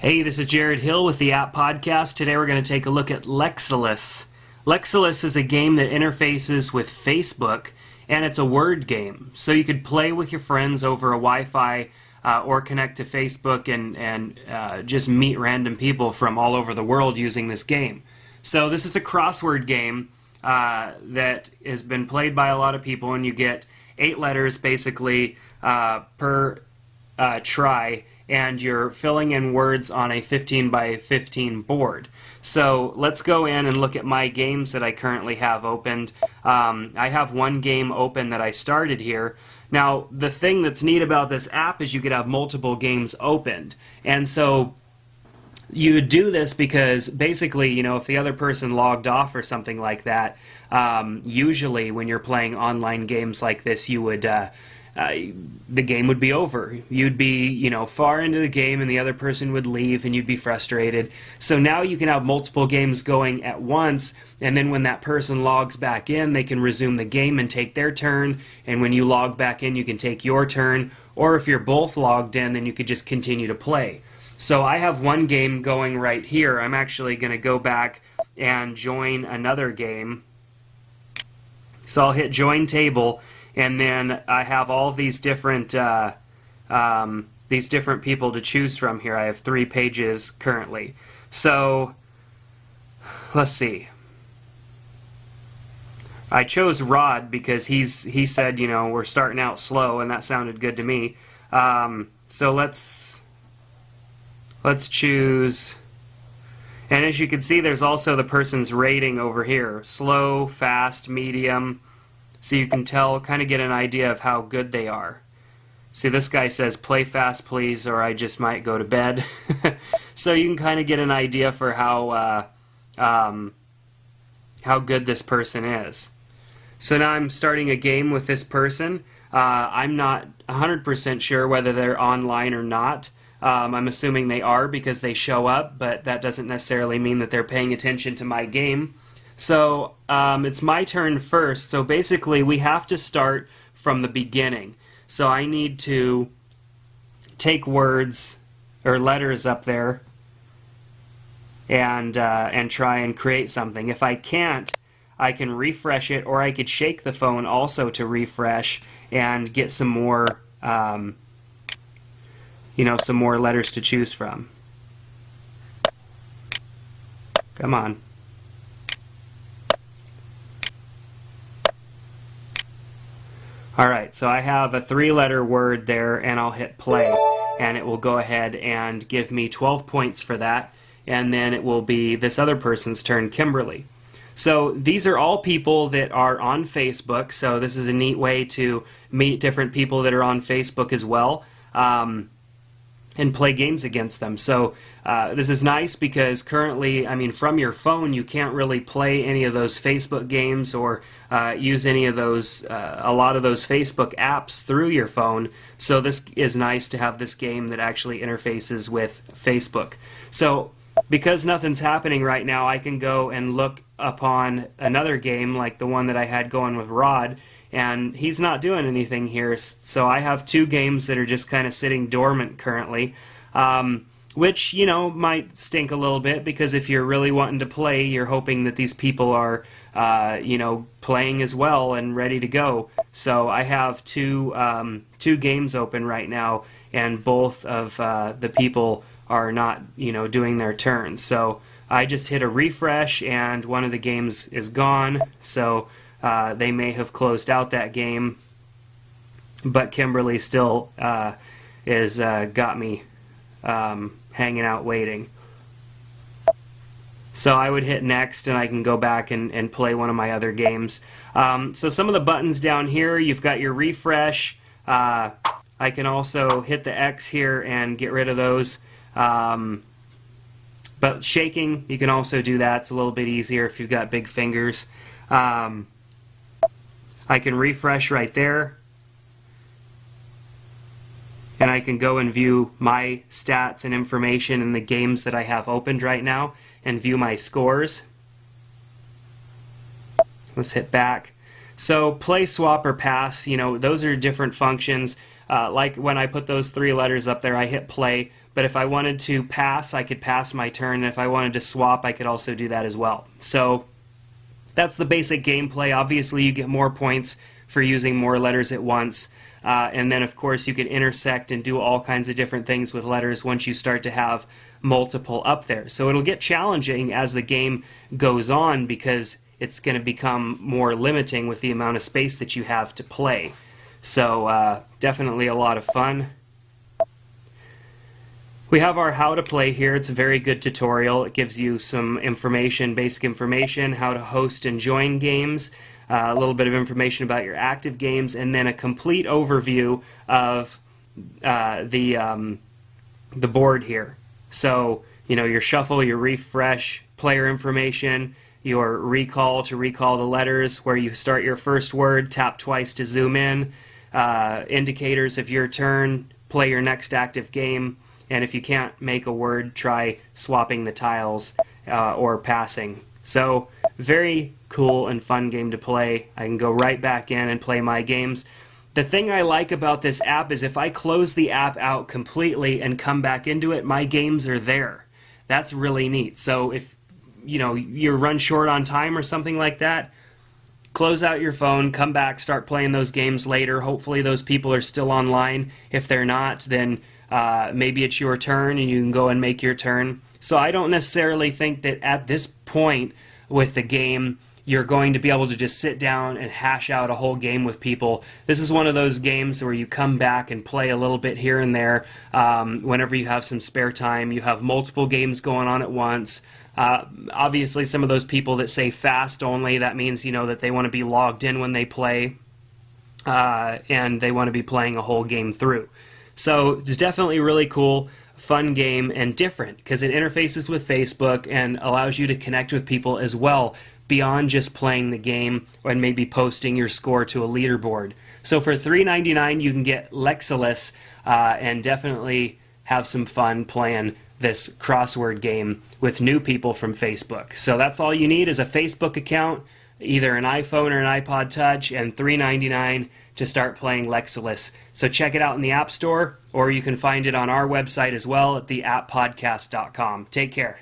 Hey, this is Jared Hill with the App Podcast. Today we're going to take a look at Lexulous. Lexulous is a game that interfaces with Facebook, and it's a word game. So you could play with your friends over a Wi-Fi or connect to Facebook and just meet random people from all over the world using this game. So this is a crossword game that has been played by a lot of people, and you get 8 letters basically per try, and you're filling in words on a 15 by 15 board. So let's go in and look at my games that I currently have opened. I have one game open that I started here. Now, the thing that's neat about this app is you could have multiple games opened. And so you would do this because basically, if the other person logged off or something like that, usually when you're playing online games like this, you would the game would be over. You'd be, far into the game and the other person would leave and you'd be frustrated. So now you can have multiple games going at once, and then when that person logs back in, they can resume the game and take their turn, and when you log back in, you can take your turn, or if you're both logged in, then you could just continue to play. So I have one game going right here. I'm actually going to go back and join another game. So I'll hit join table, and then I have all of these different people to choose from here. I have 3 pages currently. So let's see. I chose Rod because he said, we're starting out slow, and that sounded good to me. So let's choose. And as you can see, there's also the person's rating over here: slow, fast, medium. So you can kind of get an idea of how good they are. See, this guy says, play fast, please, or I just might go to bed. So you can kind of get an idea for how good this person is. So now I'm starting a game with this person. I'm not 100% sure whether they're online or not. I'm assuming they are because they show up, but that doesn't necessarily mean that they're paying attention to my game. So it's my turn first. So basically we have to start from the beginning. So I need to take words or letters up there and try and create something. If I can't, I can refresh it, or I could shake the phone also to refresh and get some more some more letters to choose from. Come on. Alright, so I have a 3-letter word there, and I'll hit play, and it will go ahead and give me 12 points for that, and then it will be this other person's turn, Kimberly. So these are all people that are on Facebook, so this is a neat way to meet different people that are on Facebook as well, and play games against them. So this is nice because currently, from your phone, you can't really play any of those Facebook games or use any of those, a lot of those Facebook apps through your phone. So this is nice to have this game that actually interfaces with Facebook. So because nothing's happening right now, I can go and look upon another game like the one that I had going with Rod, and he's not doing anything here. So I have 2 games that are just kind of sitting dormant currently, which, might stink a little bit, because if you're really wanting to play, you're hoping that these people are, playing as well and ready to go. So I have two games open right now, and both of the people are not, doing their turns. So I just hit a refresh, and one of the games is gone. So they may have closed out that game, but Kimberly still is got me hanging out waiting. So I would hit next, and I can go back and play one of my other games. So some of the buttons down here, you've got your refresh. I can also hit the X here and get rid of those. But shaking, you can also do that. It's a little bit easier if you've got big fingers. I can refresh right there, and I can go and view my stats and information in the games that I have opened right now and view my scores. Let's hit back. So play, swap, or pass, those are different functions. Like when I put those 3 letters up there, I hit play, But if I wanted to pass, I could pass my turn, and if I wanted to swap, I could also do that as well. So that's the basic gameplay. Obviously, you get more points for using more letters at once. And then, of course, you can intersect and do all kinds of different things with letters once you start to have multiple up there. So it'll get challenging as the game goes on because it's going to become more limiting with the amount of space that you have to play. So definitely a lot of fun. We have our how to play here. It's a very good tutorial. It gives you some information, basic information, how to host and join games, a little bit of information about your active games, and then a complete overview of the board here. So, your shuffle, your refresh, player information, your recall to recall the letters, where you start your first word, tap twice to zoom in, indicators of your turn, play your next active game, and if you can't make a word, try swapping the tiles or passing. So, very cool and fun game to play. I can go right back in and play my games. The thing I like about this app is if I close the app out completely and come back into it, my games are there. That's really neat. So if you run short on time or something like that, close out your phone, come back, start playing those games later. Hopefully those people are still online. If they're not, then maybe it's your turn and you can go and make your turn. So I don't necessarily think that at this point with the game you're going to be able to just sit down and hash out a whole game with people. This is one of those games where you come back and play a little bit here and there whenever you have some spare time. You have multiple games going on at once. Obviously, some of those people that say fast only, that means that they want to be logged in when they play and they want to be playing a whole game through. So it's definitely really cool, fun game, and different because it interfaces with Facebook and allows you to connect with people as well beyond just playing the game and maybe posting your score to a leaderboard. So for $3.99 you can get Lexulous and definitely have some fun playing this crossword game with new people from Facebook. So that's all you need is a Facebook account, either an iPhone or an iPod Touch, and $3.99 to start playing Lexulous. So check it out in the App Store, or you can find it on our website as well at theapppodcast.com. Take care.